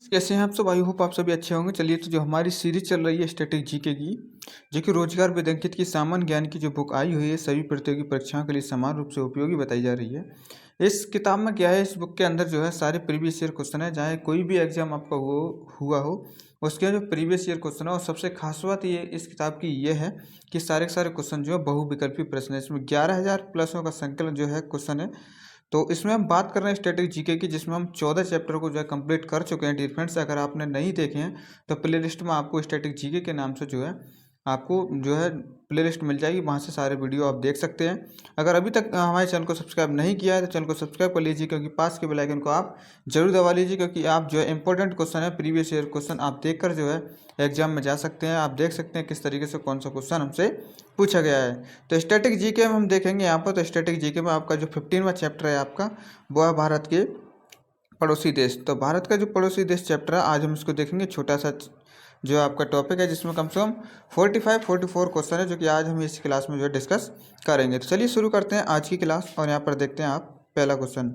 कैसे हैं आप सब? आई होप आप सभी अच्छे होंगे। चलिए, तो जो हमारी सीरीज चल रही है स्टैटिक जीके की, जो कि रोजगार with अंकित की सामान्य ज्ञान की जो बुक आई हुई है, सभी प्रतियोगी परीक्षाओं के लिए समान रूप से उपयोगी बताई जा रही है। इस किताब में क्या है, इस बुक के अंदर जो है सारे प्रीवियस ईयर क्वेश्चन है, चाहे कोई भी एग्जाम आपका हुआ हो उसके जो प्रीवियस ईयर क्वेश्चन है। और सबसे खास बात ये इस किताब की ये है कि सारे के सारे क्वेश्चन जो है बहुविकल्पी प्रश्न है। इसमें 11,000 प्लसों का संकलन जो है क्वेश्चन है। तो इसमें हम बात कर रहे हैं स्टैटिक जीके की, जिसमें हम 14 चैप्टर को जो है कंप्लीट कर चुके हैं। डियर फ्रेंड्स, अगर आपने नहीं देखे हैं तो प्ले लिस्ट में आपको स्टैटिक जीके के नाम से जो है आपको जो है प्ले लिस्ट मिल जाएगी, वहाँ से सारे वीडियो आप देख सकते हैं। अगर अभी तक हमारे चैनल को सब्सक्राइब नहीं किया है तो चैनल को सब्सक्राइब कर लीजिए, क्योंकि पास के बेल आइकन को आप जरूर दबा लीजिए, क्योंकि आप जो है इंपॉर्टेंट क्वेश्चन है, प्रीवियस ईयर क्वेश्चन आप देख कर जो है एग्जाम में जा सकते हैं। आप देख सकते हैं किस तरीके से कौन सा क्वेश्चन हमसे पूछा गया है। तो स्टैटिक जीके में हम देखेंगे यहाँ पर। तो स्टैटिक जीके में आपका जो 15वां चैप्टर है आपका, वो है भारत के पड़ोसी देश। तो भारत का जो पड़ोसी देश चैप्टर है, आज हम इसको देखेंगे। छोटा सा जो आपका टॉपिक है, जिसमें कम से कम 44 क्वेश्चन है, जो कि आज हम इस क्लास में जो है डिस्कस करेंगे। तो चलिए शुरू करते हैं आज की क्लास। और यहाँ पर देखते हैं आप पहला क्वेश्चन।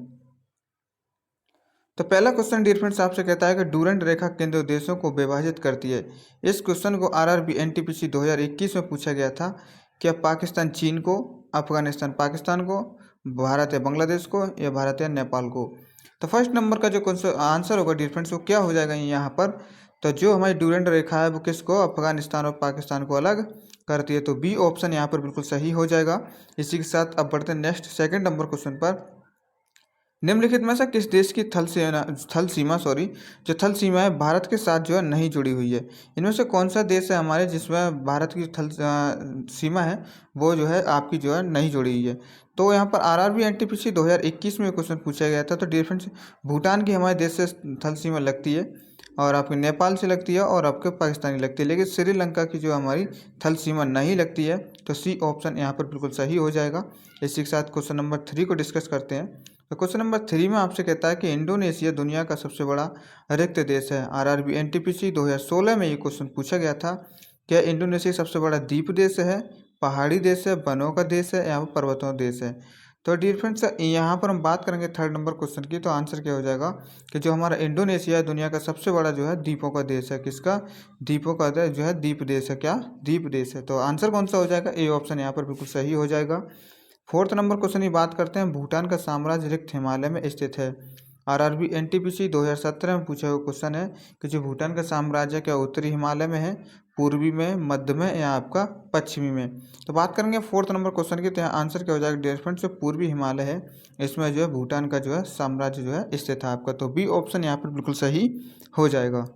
तो पहला क्वेश्चन डियर फ्रेंड्स आपसे कहता है कि डूरंट रेखा केंद्र देशों को विभाजित करती है। इस क्वेश्चन को आरआरबी एनटीपीसी 2021 में पूछा गया था। क्या पाकिस्तान चीन को, अफगानिस्तान पाकिस्तान को, भारत या बांग्लादेश को, या भारत या नेपाल को? तो फर्स्ट नंबर का जो क्वेश्चन आंसर होगा डियर फ्रेंड्स, वो क्या हो जाएगा यहाँ पर? तो जो हमारी डूरंट रेखा है वो किसको, अफगानिस्तान और पाकिस्तान को अलग करती है। तो बी ऑप्शन यहाँ पर बिल्कुल सही हो जाएगा। इसी के साथ अब बढ़ते हैं नेक्स्ट सेकंड नंबर क्वेश्चन पर। निम्नलिखित में से किस देश की थल सीमा जो थल सीमा है भारत के साथ जो है नहीं जुड़ी हुई है? इनमें से कौन सा देश है हमारे जिसमें भारत की सीमा है वो जो है आपकी जो है नहीं जुड़ी हुई है? तो यहाँ पर आरआरबी एनटीपीसी 2021 में क्वेश्चन पूछा गया था। तो डियर फ्रेंड्स, भूटान की हमारे देश से थल सीमा लगती है, और आपके नेपाल से लगती है, और आपके पाकिस्तानी लगती है, लेकिन श्रीलंका की जो हमारी थल सीमा नहीं लगती है। तो सी ऑप्शन यहाँ पर बिल्कुल सही हो जाएगा। इसी के साथ क्वेश्चन नंबर 3 को डिस्कस करते हैं। तो क्वेश्चन नंबर 3 में आपसे कहता है कि इंडोनेशिया दुनिया का सबसे बड़ा रिक्त देश है। आरआरबी एनटीपीसी 2016 में ये क्वेश्चन पूछा गया था। क्या इंडोनेशिया सबसे बड़ा द्वीप देश है, पहाड़ी देश है, वनों का देश है, या पर्वतों देश है? तो डियर फ्रेंड्स, यहाँ पर हम बात करेंगे थर्ड नंबर क्वेश्चन की। तो आंसर क्या हो जाएगा कि जो हमारा इंडोनेशिया है दुनिया का सबसे बड़ा जो है द्वीपों का देश है। किसका? द्वीपों का जो है द्वीप देश है। क्या? द्वीप देश है। तो आंसर कौन सा हो जाएगा? ए ऑप्शन यहाँ पर बिल्कुल सही हो जाएगा। फोर्थ नंबर क्वेश्चन की बात करते हैं। भूटान का साम्राज्य रिक्त हिमालय में स्थित है। आरआरबी एनटीपीसी 2017 में पूछा हुआ क्वेश्चन है कि जो भूटान का साम्राज्य क्या उत्तरी हिमालय में है, पूर्वी में, मध्य में, या आपका पश्चिमी में? तो बात करेंगे फोर्थ नंबर क्वेश्चन की। तो यहाँ आंसर क्या हो जाएगा डियर फ्रेंड्स? जो पूर्वी हिमालय है, इसमें जो है भूटान का जो है साम्राज्य जो है स्थित है आपका। तो बी ऑप्शन यहाँ पर बिल्कुल सही हो जाएगा।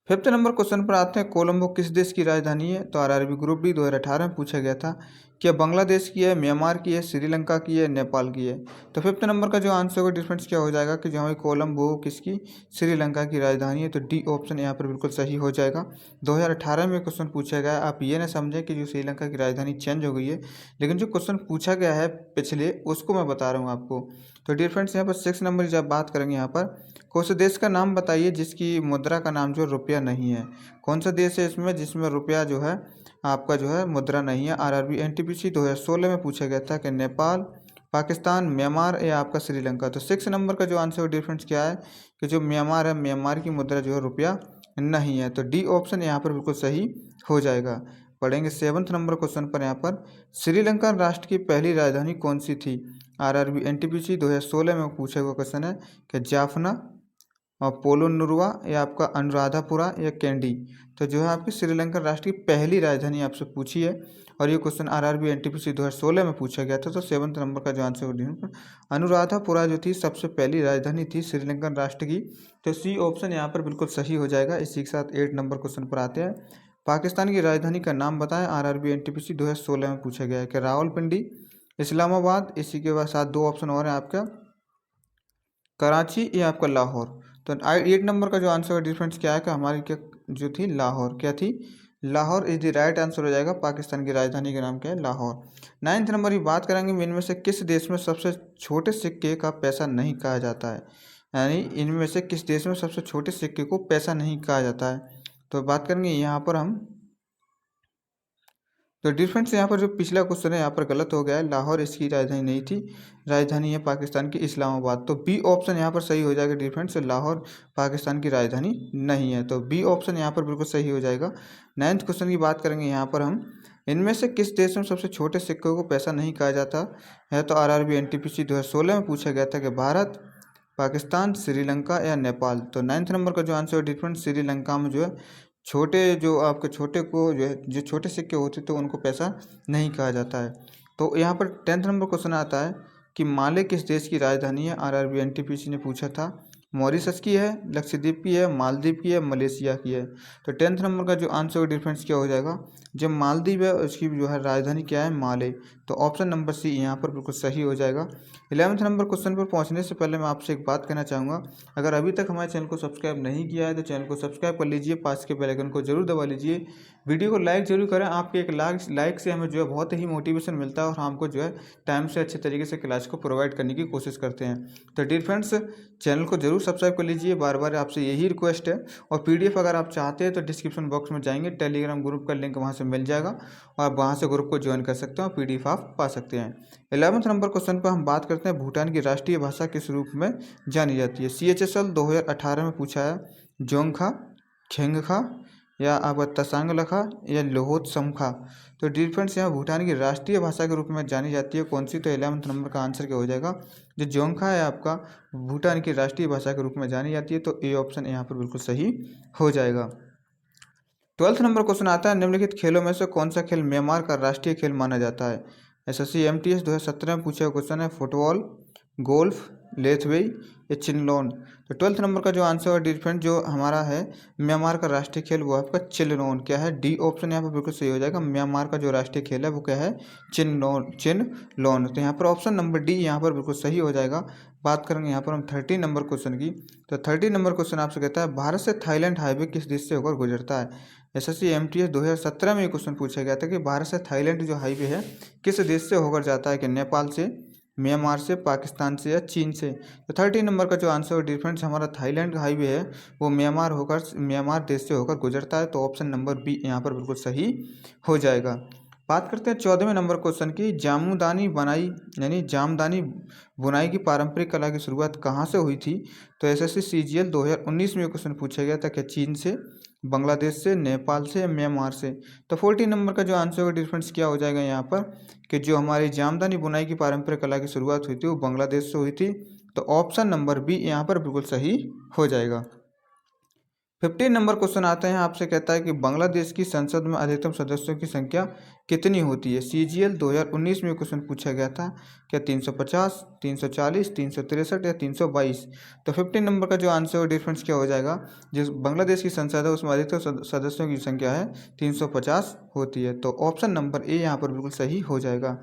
फिफ्थ नंबर क्वेश्चन पर आते हैं। कोलंबो किस देश की राजधानी है? तो आरआरबी ग्रुप डी 2018 में पूछा गया था। क्या बांग्लादेश की है, म्यांमार की है, श्रीलंका की है, नेपाल की है? तो फिफ्थ नंबर का जो आंसर होगा डिफरेंस क्या हो जाएगा कि जो हमारी कोलंबो किसकी, श्रीलंका की राजधानी है। तो डी ऑप्शन यहाँ पर बिल्कुल सही हो जाएगा। 2018 में क्वेश्चन पूछा गया है। आप ये ना समझें कि जो श्रीलंका की राजधानी चेंज हो गई है, लेकिन जो क्वेश्चन पूछा गया है पिछले, उसको मैं बता रहा हूँ आपको। तो डियर फ्रेंड्स, यहाँ पर 6 नंबर जब बात करेंगे, यहाँ पर कौन से देश का नाम बताइए जिसकी मुद्रा का नाम जो रुपया नहीं है? कौन सा देश है इसमें जिसमें रुपया जो है आपका जो है मुद्रा नहीं है? आरआरबी एनटीपीसी 2016 में पूछा गया था कि नेपाल, पाकिस्तान, म्यांमार, या आपका श्रीलंका? तो 6 नंबर का जो आंसर डिफरेंस क्या है कि जो म्यांमार है, म्यांमार की मुद्रा जो है रुपया नहीं है। तो डी ऑप्शन यहाँ पर बिल्कुल सही हो जाएगा। पढ़ेंगे 7th नंबर क्वेश्चन पर। यहाँ पर श्रीलंका राष्ट्र की पहली राजधानी कौन सी थी? आरआरबी एनटीपीसी 2016 में पूछा हुआ क्वेश्चन है कि जाफना, और पोलो नुरुआ, या आपका अनुराधापुरा, या कैंडी? तो जो है आपकी श्रीलंका राष्ट्र की पहली राजधानी आपसे पूछी है, और ये क्वेश्चन आरआरबी एनटीपीसी 2016 में पूछा गया था। तो 7th नंबर का जो आंसर अनुराधापुरा जो थी सबसे पहली राजधानी थी श्रीलंकन राष्ट्र की। तो सी ऑप्शन यहाँ पर बिल्कुल सही हो जाएगा। इसी के साथ 8 नंबर क्वेश्चन पर आते हैं। पाकिस्तान की राजधानी का नाम बताएं। आरआरबी एनटीपीसी 2016 में पूछा गया है कि रावलपिंडी, इस्लामाबाद, इसी के बाद साथ 2 ऑप्शन और हैं आपका, कराची, या आपका लाहौर? तो 8 नंबर का जो आंसर डिफरेंस क्या है कि हमारी क्या जो थी लाहौर, क्या थी? Lahore is the right answer हो जाएगा। पाकिस्तान की राजधानी का नाम क्या है? लाहौर। 9th नंबर की बात करेंगे। इनमें से किस देश में सबसे छोटे सिक्के का पैसा नहीं कहा जाता है? यानी इनमें से किस देश में सबसे छोटे सिक्के को पैसा नहीं कहा जाता है? तो बात करेंगे यहाँ पर हम तो डिफरेंस यहाँ पर जो पिछला क्वेश्चन है यहाँ पर गलत हो गया है, लाहौर इसकी राजधानी नहीं थी, राजधानी है पाकिस्तान की इस्लामाबाद। तो बी ऑप्शन यहाँ पर सही हो जाएगा डिफरेंस, लाहौर पाकिस्तान की राजधानी नहीं है, तो बी ऑप्शन यहाँ पर बिल्कुल सही हो जाएगा। 9th क्वेश्चन की बात करेंगे यहाँ पर हम, इनमें से किस देश में सबसे छोटे सिक्कों को पैसा नहीं कहा जाता है? तो आरआरबी एनटीपीसी 2016 में पूछा गया था कि भारत, पाकिस्तान, श्रीलंका या नेपाल। तो 9th नंबर का जो आंसर है डिफरेंस, श्रीलंका में जो है छोटे, जो आपके छोटे को जो है, जो छोटे सिक्के होते तो उनको पैसा नहीं कहा जाता है। तो यहाँ पर 10th नंबर क्वेश्चन आता है कि माले किस देश की राजधानी है? आरआरबी एनटीपीसी ने पूछा था। मॉरिशस की है, लक्षद्वीप की है, मालदीव की है, मलेशिया की है। तो 10th नंबर का जो आंसर डिफरेंस क्या हो जाएगा? जो मालदीव है उसकी जो है राजधानी क्या है? माले। तो ऑप्शन नंबर सी यहाँ पर बिल्कुल सही हो जाएगा। 11th नंबर क्वेश्चन पर पहुँचने से पहले मैं आपसे एक बात कहना चाहूँगा, अगर अभी तक हमारे चैनल को सब्सक्राइब नहीं किया है तो चैनल को सब्सक्राइब कर लीजिए, पास के बेल आइकन को जरूर दबा लीजिए, वीडियो को लाइक जरूर करें। आपके एक लाइक से हमें जो है बहुत ही मोटिवेशन मिलता है और हमको जो है टाइम से अच्छे तरीके से क्लास को प्रोवाइड करने की कोशिश करते हैं। तो डियर फ्रेंड्स, चैनल को जरूर सब्सक्राइब कर लीजिए, बार बार आपसे यही रिक्वेस्ट है। और पीडीएफ अगर आप चाहते हैं तो डिस्क्रिप्शन बॉक्स में जाएंगे, टेलीग्राम ग्रुप का लिंक वहाँ से मिल जाएगा और वहाँ से ग्रुप को ज्वाइन कर सकते हैं और पीडीएफ आप पा सकते हैं। 11th नंबर क्वेश्चन पर हम बात करते हैं, भूटान की राष्ट्रीय भाषा किस रूप में जानी जाती है? CHSL 2018 में पूछा है, जोंगखा, खेंगखा या आपका तसांगलखा या लोहोत्समखा। तो डिफरेंस यहाँ भूटान की राष्ट्रीय भाषा के रूप में जानी जाती है कौन सी? तो 11th नंबर का आंसर क्या हो जाएगा? जो जोंगखा है आपका भूटान की राष्ट्रीय भाषा के रूप में जानी जाती है, तो ए ऑप्शन यहाँ पर बिल्कुल सही हो जाएगा। 12th नंबर क्वेश्चन आता है, निम्नलिखित खेलों में से कौन सा खेल म्यांमार का राष्ट्रीय खेल माना जाता है? SSC MTS 2017 में पूछा क्वेश्चन है, फुटबॉल, गोल्फ, लेथवेई या चिनलोन। तो 12th नंबर का जो आंसर है डिफरेंट जो हमारा है म्यांमार का राष्ट्रीय खेल वो आपका चिनलोन। क्या है? डी ऑप्शन यहाँ पर बिल्कुल सही हो जाएगा। म्यांमार का जो राष्ट्रीय खेल है वो क्या है? चिनलोन। तो यहाँ पर ऑप्शन नंबर डी यहाँ पर बिल्कुल सही हो जाएगा। बात करेंगे यहाँ पर हम 13 नंबर क्वेश्चन की। तो 13 नंबर क्वेश्चन आपसे कहता है, भारत से थाईलैंड हाईवे किस देश से होकर गुजरता है? SSC MTS 2017 में ये क्वेश्चन पूछा गया था कि भारत से थाईलैंड जो हाईवे है किस देश से होकर जाता है? कि नेपाल से, म्यांमार से, पाकिस्तान से या चीन से। तो 13 नंबर का जो आंसर डिफरेंस हमारा थाईलैंड का हाईवे है वो म्यांमार देश से होकर गुजरता है। तो ऑप्शन नंबर बी यहाँ पर बिल्कुल सही हो जाएगा। बात करते हैं 14वें नंबर क्वेश्चन की, जामदानी बुनाई की पारंपरिक कला की शुरुआत कहाँ से हुई थी? तो SSC CGL 2019 में क्वेश्चन पूछा गया था कि चीन से, बांग्लादेश से, नेपाल से, म्यांमार से। तो 14 नंबर का जो आंसर का डिफरेंस क्या हो जाएगा यहाँ पर? कि जो हमारी जामदानी बुनाई की पारंपरिक कला की शुरुआत हुई थी वो बांग्लादेश से हुई थी। तो ऑप्शन नंबर बी यहाँ पर बिल्कुल सही हो जाएगा। 15 नंबर क्वेश्चन आते हैं, आपसे कहता है कि बांग्लादेश की संसद में अधिकतम सदस्यों की संख्या कितनी होती है? CGL 2019 में क्वेश्चन पूछा गया था, क्या 350, 340, 363 या 322? तो 15 नंबर का जो आंसर डिफरेंस क्या हो जाएगा? जिस बांग्लादेश की संसद है उसमें अधिकतम सदस्यों की संख्या है 350 होती है। तो ऑप्शन नंबर ए यहाँ पर बिल्कुल सही हो जाएगा।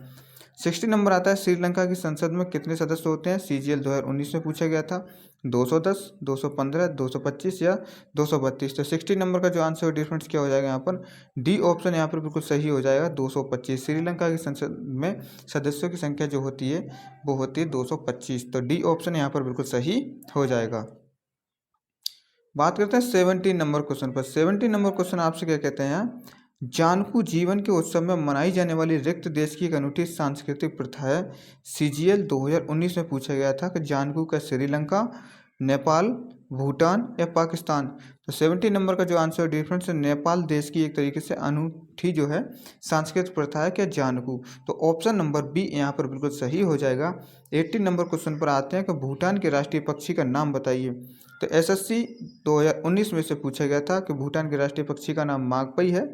60 नंबर आता है, श्रीलंका की संसद में कितने सदस्य होते हैं? CGL 2019 में पूछा गया था, 210, 215, 225 या 232। तो 60 नंबर का जो आंसर डिफरेंस क्या हो जाएगा यहाँ पर? डी ऑप्शन यहाँ पर बिल्कुल सही हो जाएगा, 225। श्रीलंका की संसद में सदस्यों की संख्या जो होती है वो होती है 225। तो डी ऑप्शन यहाँ पर बिल्कुल सही हो जाएगा। बात करते हैं 17 नंबर क्वेश्चन पर। 17 नंबर क्वेश्चन आपसे क्या कहते हैं? जानकू जीवन के उत्सव में मनाई जाने वाली रिक्त देश की एक अनूठी सांस्कृतिक प्रथा है। CGL 2019 में पूछा गया था कि जानकू का श्रीलंका, नेपाल, भूटान या पाकिस्तान। तो 17 नंबर का जो आंसर डिफरेंस है, नेपाल देश की एक तरीके से अनूठी जो है सांस्कृतिक प्रथा है क्या? जानकू। तो ऑप्शन नंबर बी यहाँ पर बिल्कुल सही हो जाएगा। 18 नंबर क्वेश्चन पर आते हैं कि भूटान के राष्ट्रीय पक्षी का नाम बताइए। तो SSC 2019 में से पूछा गया था कि भूटान के राष्ट्रीय पक्षी का नाम मागपई है,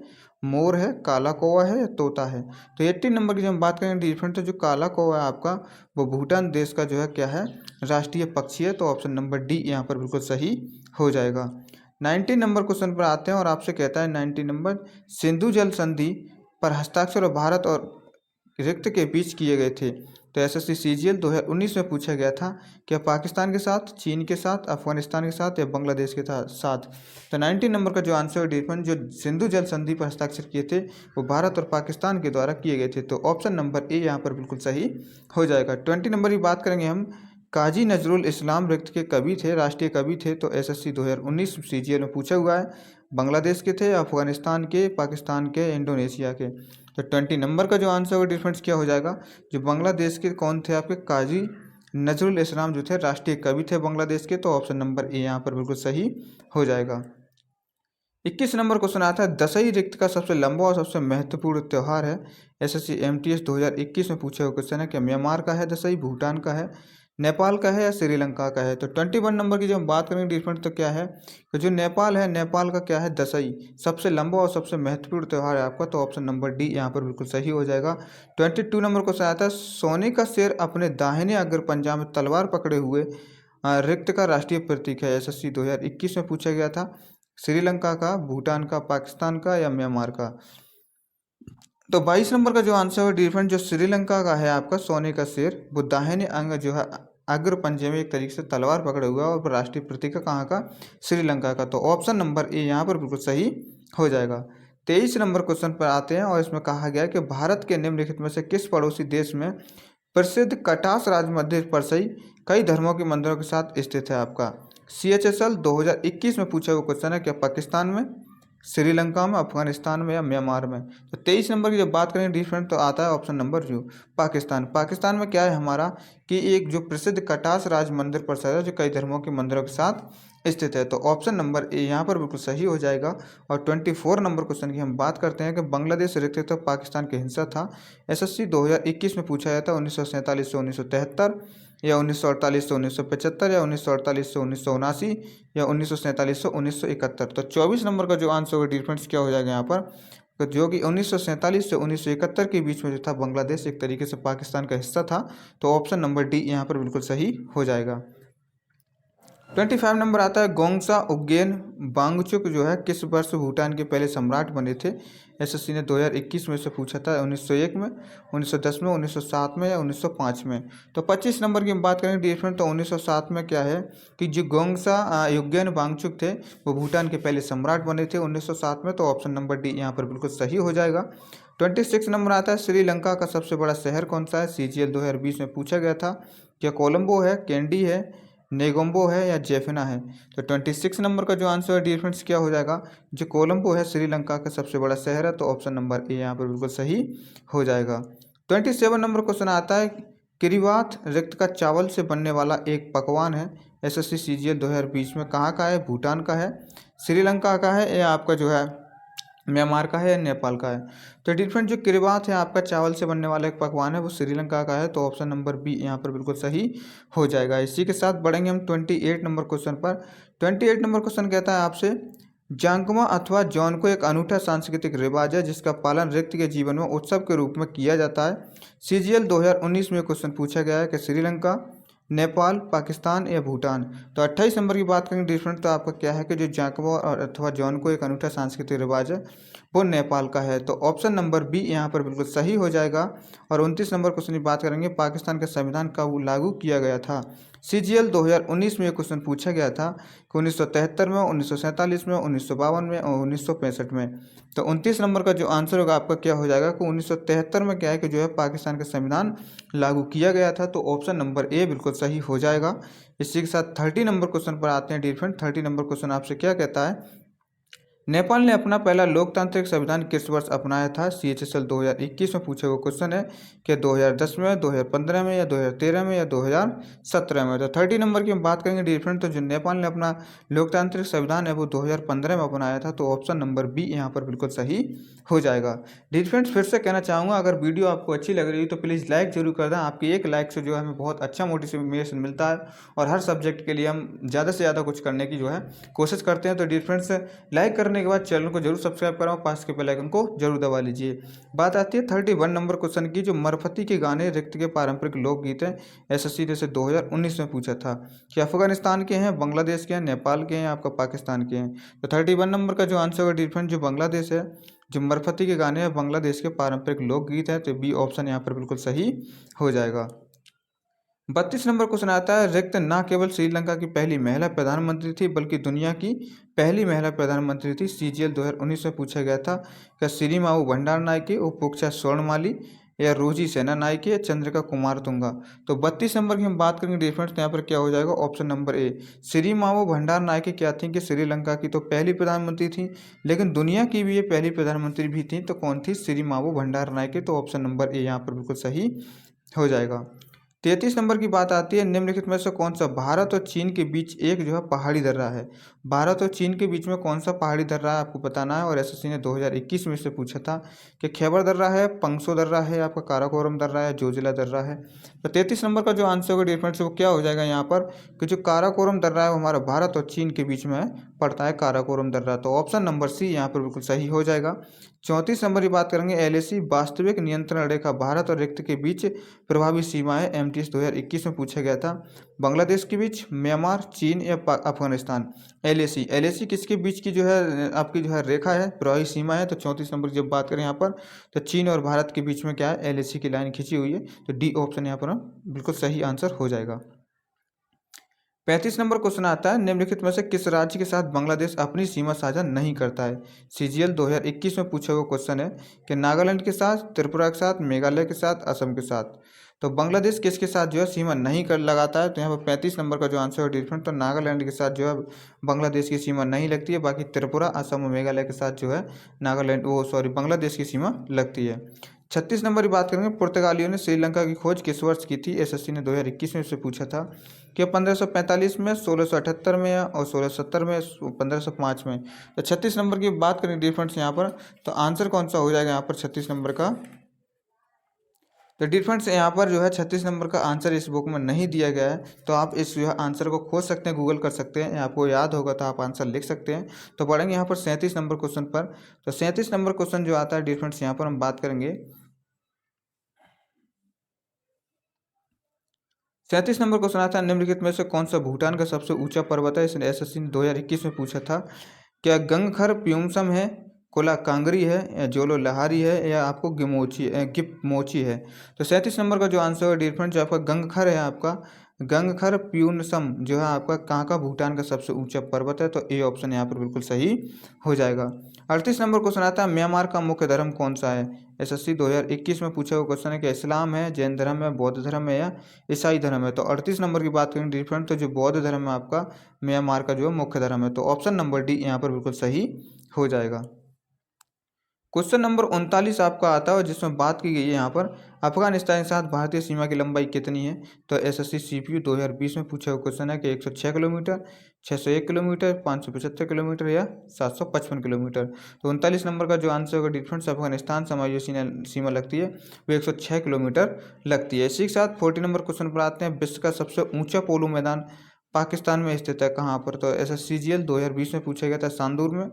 मोर है, काला कौवा है या तोता है। तो 18 नंबर की जब हम बात करेंगे डिफरेंट, तो जो काला कौवा है आपका वो भूटान देश का जो है क्या है? राष्ट्रीय पक्षी है। तो ऑप्शन नंबर डी यहाँ पर बिल्कुल सही हो जाएगा। 19 नंबर क्वेश्चन पर आते हैं और आपसे कहता है 19 नंबर, सिंधु जल संधि पर हस्ताक्षर और भारत और रिक्त के बीच किए गए थे। तो SSC CGL 2019 में पूछा गया था, क्या पाकिस्तान के साथ, चीन के साथ, अफगानिस्तान के साथ या बांग्लादेश के साथ? तो 19 नंबर का जो आंसर डिफरेंट जो सिंधु जल संधि पर हस्ताक्षर किए थे वो भारत और पाकिस्तान के द्वारा किए गए थे। तो ऑप्शन नंबर ए यहाँ पर बिल्कुल सही हो जाएगा। 20 नंबर की बात करेंगे हम, काजी नजरुल इस्लाम रिक्त के कवि थे, राष्ट्रीय कवि थे? तो एसएससी 2019 सीजीएल में पूछा हुआ है। बांग्लादेश के थे, अफगानिस्तान के, पाकिस्तान के, इंडोनेशिया के? तो 20 नंबर का जो आंसर होगा डिफरेंस क्या हो जाएगा? जो बांग्लादेश के कौन थे आपके? काजी नजरुल इस्लाम जो थे राष्ट्रीय कवि थे बांग्लादेश के। तो ऑप्शन नंबर ए यहाँ पर बिल्कुल सही हो जाएगा। 21 नंबर क्वेश्चन आता है, दशई रिक्त का सबसे लंबा और सबसे महत्वपूर्ण त्यौहार है? एसएससी एमटीएस 2021 में पूछा हुआ क्वेश्चन है। क्या म्यांमार का है दशई, भूटान का है, नेपाल का है या श्रीलंका का है? तो 21 नंबर की जब हम बात करेंगे डिफरेंट तो क्या है कि जो नेपाल है, नेपाल का क्या है? दशई सबसे लंबा और सबसे महत्वपूर्ण त्यौहार है आपका। तो ऑप्शन नंबर डी यहाँ पर बिल्कुल सही हो जाएगा। 22 नंबर क्वेश्चन आता है, सोने का शेर अपने दाहिने अग्र पंजा में तलवार पकड़े हुए रिक्त का राष्ट्रीय प्रतीक है? एसएससी 2021 में पूछा गया था। श्रीलंका का, भूटान का, पाकिस्तान का या म्यांमार का? तो 22 नंबर का जो आंसर है डिफरेंट, जो श्रीलंका का है आपका सोने का शेर, वो दाहिने अंग जो है अग्र पंजे में एक तरीके से तलवार पकड़े हुआ है और राष्ट्रीय प्रतीक है कहाँ का? श्रीलंका का। तो ऑप्शन नंबर ए यहाँ पर बिल्कुल सही हो जाएगा। 23 नंबर क्वेश्चन पर आते हैं और इसमें कहा गया है कि भारत के निम्नलिखित में से किस पड़ोसी देश में प्रसिद्ध कटास राज मंदिर परसई कई धर्मों के मंदिरों के साथ स्थित है आपका? CHSL 2021 में पूछा हुआ क्वेश्चन है। क्या पाकिस्तान में, श्रीलंका में, अफगानिस्तान में या म्यांमार में? तो 23 नंबर की जब बात करें डिफरेंट तो आता है ऑप्शन नंबर जो पाकिस्तान। पाकिस्तान में क्या है हमारा कि एक जो प्रसिद्ध कटास राज मंदिर परिसर है जो कई धर्मों के मंदिरों के साथ स्थित है। तो ऑप्शन नंबर ए यहाँ पर बिल्कुल सही हो जाएगा। और 24 नंबर क्वेश्चन की हम बात करते हैं कि बांग्लादेश रिक्त तो पाकिस्तान के हिस्सा था। एसएससी 2021 में पूछा गया था 1947 से 1973 या 1948 से 1975 या 1948 से 1979 या 1947 से 1971। तो 24 नंबर का जो आंसर होगा डिफरेंस क्या हो जाएगा यहाँ पर? तो जो कि 1947 से 1971 के बीच में जो था बांग्लादेश एक तरीके से पाकिस्तान का हिस्सा था। तो ऑप्शन नंबर डी यहाँ पर बिल्कुल सही हो जाएगा। 25 नंबर आता है, गोंगसा उज्जैन वांगचुक जो है किस वर्ष भूटान के पहले सम्राट बने थे? एसएससी ने 2021 में से पूछा था। 1901 में, 1910 में, 1907 में या 1905 में? तो 25 नंबर की हम बात करेंगे डिफरेंट तो 1907 में क्या है कि जो गोंगसा उज्जैन वांगचुक थे वो भूटान के पहले सम्राट बने थे 1907 में। तो ऑप्शन नंबर डी यहाँ पर बिल्कुल सही हो जाएगा। 26 नंबर आता है, श्रीलंका का सबसे बड़ा शहर कौन सा है? CGL 2020 में पूछा गया था। क्या कोलंबो है, कैंडी है, नेगोम्बो है या जेफिना है? तो 26 नंबर का जो आंसर है डिफरेंस क्या हो जाएगा? जो कोलंबो है श्रीलंका का सबसे बड़ा शहर है। तो ऑप्शन नंबर ए यहाँ पर बिल्कुल सही हो जाएगा। 27 नंबर क्वेश्चन आता है, किरीबात रिक्त का चावल से बनने वाला एक पकवान है? एसएससी CGL 2020 में कहाँ का है? भूटान का है, श्रीलंका का है या आपका जो है म्यांमार का है या नेपाल का है? तो डिफरेंट जो किरीबात है आपका चावल से बनने वाला एक पकवान है वो श्रीलंका का है। तो ऑप्शन नंबर बी यहाँ पर बिल्कुल सही हो जाएगा। इसी के साथ बढ़ेंगे हम 28 नंबर क्वेश्चन पर। 28 नंबर क्वेश्चन कहता है आपसे, जांगमा अथवा जौन को एक अनूठा सांस्कृतिक रिवाज है जिसका पालन रिक्त के जीवन में उत्सव के रूप में किया जाता है। CGL 2019 में क्वेश्चन पूछा गया है कि श्रीलंका, नेपाल, पाकिस्तान या भूटान? तो 28 नंबर की बात करेंगे डिफरेंट तो आपका क्या है कि जो जांगमा और अथवा जौन को एक अनूठा सांस्कृतिक रिवाज है वो नेपाल का है। तो ऑप्शन नंबर बी यहाँ पर बिल्कुल सही हो जाएगा। और 29 नंबर क्वेश्चन की बात करेंगे, पाकिस्तान का संविधान कब लागू किया गया था? CGL 2019 में ये क्वेश्चन पूछा गया था कि 1973 में, 1947 में, 1952 में और 1965 में। तो 29 नंबर का जो आंसर होगा आपका क्या हो जाएगा कि 1973 में क्या है कि जो है पाकिस्तान का संविधान लागू किया गया था। तो ऑप्शन नंबर ए बिल्कुल सही हो जाएगा। इसी के साथ 30 नंबर क्वेश्चन पर आते हैं डिफरेंट। 30 नंबर क्वेश्चन आपसे क्या कहता है, नेपाल ने अपना पहला लोकतांत्रिक संविधान किस वर्ष अपनाया था? CHSL 2021 में पूछा हुआ क्वेश्चन है कि 2010 में, 2015 में या 2013 में या 2017 में? तो 30 नंबर की हम बात करेंगे डिफरेंट तो जो नेपाल ने अपना लोकतांत्रिक संविधान है वो 2015 में अपनाया था। तो ऑप्शन नंबर बी यहाँ पर बिल्कुल सही हो जाएगा। डिफरेंट फिर से कहना चाहूँगा, अगर वीडियो आपको अच्छी लग रही है तो प्लीज़ लाइक जरूर कर दें। आपकी एक लाइक से जो है हमें बहुत अच्छा मोटिवेशन मिलता है और हर सब्जेक्ट के लिए हम ज़्यादा से ज़्यादा कुछ करने की जो है कोशिश करते हैं। तो डिफरेंट्स लाइक करने के बाद चैनल को जरूर सब्सक्राइब करें और पास के बेल आइकन को जरूर दबा लीजिए। बात आती है 31 नंबर क्वेश्चन की, जो मरफती के गाने रिक्त के पारंपरिक लोकगीत हैं। एसएससी ने से 2019 में पूछा था कि अफगानिस्तान के हैं, बांग्लादेश के हैं, नेपाल के हैं, आपका पाकिस्तान के हैं? तो 31 नंबर का जो आंसर होगा डिफरेंट जो बांग्लादेश है, जो मरफती के गाने हैं बांग्लादेश के पारंपरिक लोकगीत हैं। तो बी ऑप्शन यहाँ पर बिल्कुल सही हो जाएगा। 32 नंबर क्वेश्चन आता है, रिक्त न केवल श्रीलंका की पहली महिला प्रधानमंत्री थी बल्कि दुनिया की पहली महिला प्रधानमंत्री थी। CGL 2019 में पूछा गया था कि सिरिमाऊ भंडारनायके, उपोक्षा स्वर्णमाली या रोजी सेनानायके या चंद्रिका कुमारतुंगा। तो 32 नंबर की हम बात करेंगे डिफरेंस, तो यहाँ पर क्या हो जाएगा, option number A Sirimavo Bandaranaike क्या थी कि श्रीलंका की तो पहली प्रधानमंत्री थी, लेकिन दुनिया की भी ये पहली प्रधानमंत्री भी थी। तो कौन थी, सिरिमावो भंडारनायके। तो ऑप्शन नंबर ए यहाँ पर बिल्कुल सही हो जाएगा। 33 नंबर की बात आती है, निम्नलिखित में से कौन सा भारत और चीन के बीच एक जो है पहाड़ी दर्रा है। भारत और चीन के बीच में कौन सा पहाड़ी दर्रा है आपको बताना है, और एसएससी ने 2021 में से पूछा था कि खैबर दर्रा है, पंगसो दर्रा है, आपका काराकोरम दर्रा है, जोजिला दर्रा है। तो 33 नंबर का जो आंसर होगा डिफरेंस वो क्या हो जाएगा यहाँ पर, कि जो काराकोरम दर्रा है वो हमारा भारत और चीन के बीच में पड़ता है काराकोरम दर्रा। तो ऑप्शन नंबर सी यहाँ पर बिल्कुल सही हो जाएगा। 34 नंबर की बात करेंगे, एलएसी वास्तविक नियंत्रण रेखा भारत और रिक्त के बीच प्रभावी सीमाएं एमटीएस 2021 में पूछा गया था। बांग्लादेश के बीच, म्यांमार, चीन या अफगानिस्तान। एलएसी एलएसी किसके बीच की जो है आपकी जो है रेखा है, प्रभावी सीमा है। तो 34 नंबर की जब बात करें यहाँ पर, तो चीन और भारत के बीच में क्या है, एलएसी की लाइन खींची हुई है। तो डी ऑप्शन यहाँ पर बिल्कुल सही आंसर हो जाएगा। 35 नंबर क्वेश्चन आता है, निम्नलिखित में से किस राज्य के साथ बांग्लादेश अपनी सीमा साझा नहीं करता है। सीजीएल 2021 में पूछा हुआ क्वेश्चन है कि नागालैंड के साथ, त्रिपुरा के साथ, मेघालय के साथ, असम के साथ। तो बांग्लादेश किसके साथ जो है सीमा नहीं कर लगाता है। तो यहाँ पर 35 नंबर का जो आंसर है डिफरेंट, तो नागालैंड के साथ जो है बांग्लादेश की सीमा नहीं लगती है। बाकी त्रिपुरा, असम और मेघालय के साथ जो है बांग्लादेश की सीमा लगती है। 36 नंबर की बात करेंगे, पुर्तगालियों ने श्रीलंका की खोज किस वर्ष की थी। एसएससी ने 2021 में से पूछा था कि 1545 में, 1678 में और 1670 में, 1505 में। तो 36 नंबर की बात करें डिफरेंस यहाँ पर, तो आंसर कौन सा हो जाएगा यहाँ पर 36 नंबर का। तो डिफरेंस यहाँ पर जो है 36 नंबर का आंसर इस बुक में नहीं दिया गया है। तो आप इस जो है आंसर को खोज सकते हैं, गूगल कर सकते हैं, आपको याद होगा तो आप आंसर लिख सकते हैं। तो पढ़ेंगे यहाँ पर 37 नंबर क्वेश्चन पर। तो 37 नंबर क्वेश्चन जो आता है डिफरेंस यहाँ पर हम बात करेंगे। 37 नंबर क्वेश्चन आता है, निम्नलिखित में से कौन सा भूटान का सबसे ऊंचा पर्वत है। इसने एसएससी ने 2021 में पूछा था। क्या गंगखर प्यूमसम है, कोला कांगरी है, या जोलो लहारी है, या आपको गिपमोची है। तो 37 नंबर का जो आंसर है डिफरेंट, जो आपका गंगखर है, आपका गंगखर प्यूनसम जो है आपका कहाँ का भूटान का सबसे ऊंचा पर्वत है। तो ए ऑप्शन यहाँ पर बिल्कुल सही हो जाएगा। 38 नंबर क्वेश्चन आता है, म्यांमार का मुख्य धर्म कौन सा है। एसएससी 2021 में पूछा हुआ क्वेश्चन है कि इस्लाम है, जैन धर्म है, बौद्ध धर्म है, या ईसाई धर्म है। तो 38 नंबर की बात करें डिफरेंट, तो जो बौद्ध धर्म है आपका म्यांमार का जो है मुख्य धर्म है। तो ऑप्शन नंबर डी यहाँ पर बिल्कुल सही हो जाएगा। क्वेश्चन नंबर 39 आपका आता है, जिसमें बात की गई है यहाँ पर अफगानिस्तान के साथ भारतीय सीमा की लंबाई कितनी है। तो एसएससी सीपीयू 2020 में पूछा हुआ क्वेश्चन है कि 106 किलोमीटर, 601 किलोमीटर, 575 किलोमीटर या 755 किलोमीटर। तो 39 नंबर का जो आंसर होगा डिफरेंस, अफगानिस्तान समायोजी सीमा लगती है वो 106 किलोमीटर लगती है। इसी के साथ 40 नंबर क्वेश्चन पर आते हैं, विश्व का सबसे ऊँचा पोलो मैदान पाकिस्तान में स्थित है कहाँ पर। तो एसएससीजीएल 2020 में पूछा गया था, सांदूर में,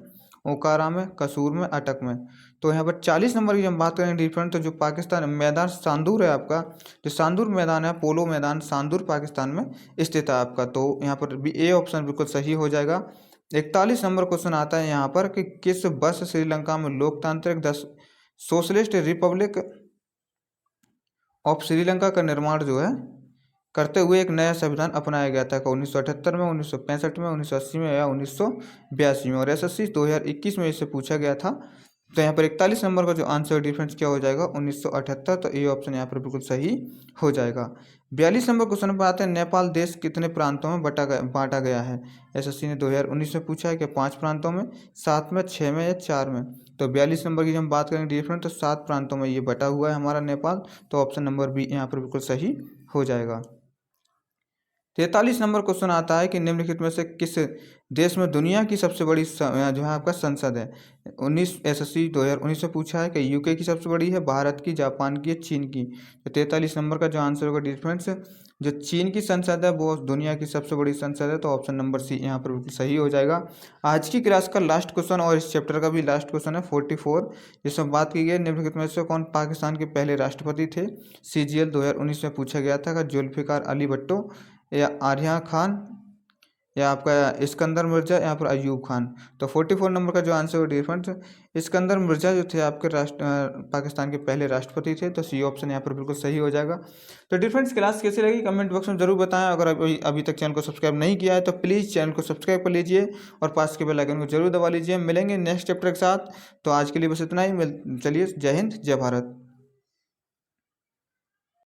ओकारा में, कसूर में, अटक में। तो यहाँ पर 40 नंबर की हम बात करें डिफरेंट, तो जो पाकिस्तान मैदान सांदूर है आपका, जो सांदूर मैदान है, पोलो मैदान सांदूर पाकिस्तान में स्थित है आपका। तो यहाँ पर भी ए ऑप्शन बिल्कुल सही हो जाएगा। 41 नंबर क्वेश्चन आता है यहाँ पर कि किस वर्ष श्रीलंका में लोकतांत्रिक सोशलिस्ट रिपब्लिक ऑफ श्रीलंका का निर्माण जो है करते हुए एक नया संविधान अपनाया गया था। 1978 में, 1965 में, 1980 में या 1982 में। और एसएससी 2021 में इससे पूछा गया था। तो यहाँ पर 41 नंबर का जो आंसर डिफरेंस क्या हो जाएगा, 1978। तो ये ऑप्शन यहाँ पर बिल्कुल सही हो जाएगा। 42 नंबर क्वेश्चन पर आते हैं, नेपाल देश कितने प्रांतों में बांटा गया है। एसएससी ने 2019 में पूछा है कि 5 प्रांतों में, 7 में, 6 में या 4 में। तो 42 नंबर की जब हम बात करेंगे डिफरेंट, तो 7 प्रांतों में ये बटा हुआ है हमारा नेपाल। तो ऑप्शन नंबर बी यहाँ पर बिल्कुल सही हो जाएगा। 43 नंबर क्वेश्चन आता है कि निम्नलिखित में से किस देश में दुनिया की सबसे बड़ी जो है आपका संसद है। 19 एसएससी 2019 से पूछा है कि यूके की सबसे बड़ी है, भारत की, जापान की, चीन की। तो 43 नंबर का जो आंसर होगा डिफरेंस, जो चीन की संसद है वो दुनिया की सबसे बड़ी संसद है। तो ऑप्शन नंबर सी यहाँ पर बिल्कुल सही हो जाएगा। आज की क्लास का लास्ट क्वेश्चन और इस चैप्टर का भी लास्ट क्वेश्चन है 44, जिसमें बात की गई निम्नलिखित में से कौन पाकिस्तान के पहले राष्ट्रपति थे। सीजीएल 2019 में पूछा गया था कि जुल्फ़िकार अली भुट्टो, या आर्या खान, या आपका इस्कंदर मिर्जा, या फिर अयूब खान। तो 44 नंबर का जो आंसर है डिफरेंस, इस्कंदर मिर्जा जो थे आपके पाकिस्तान के पहले राष्ट्रपति थे। तो सी ऑप्शन यहाँ पर बिल्कुल सही हो जाएगा। तो डिफरेंस क्लास कैसी लगी कमेंट बॉक्स में जरूर बताएं। अगर अभी तक चैनल को सब्सक्राइब नहीं किया है तो प्लीज़ चैनल को सब्सक्राइब कर लीजिए और पास के बेल आइकन को जरूर दबा लीजिए। मिलेंगे नेक्स्ट चैप्टर के साथ। तो आज के लिए बस इतना ही। चलिए, जय हिंद, जय भारत।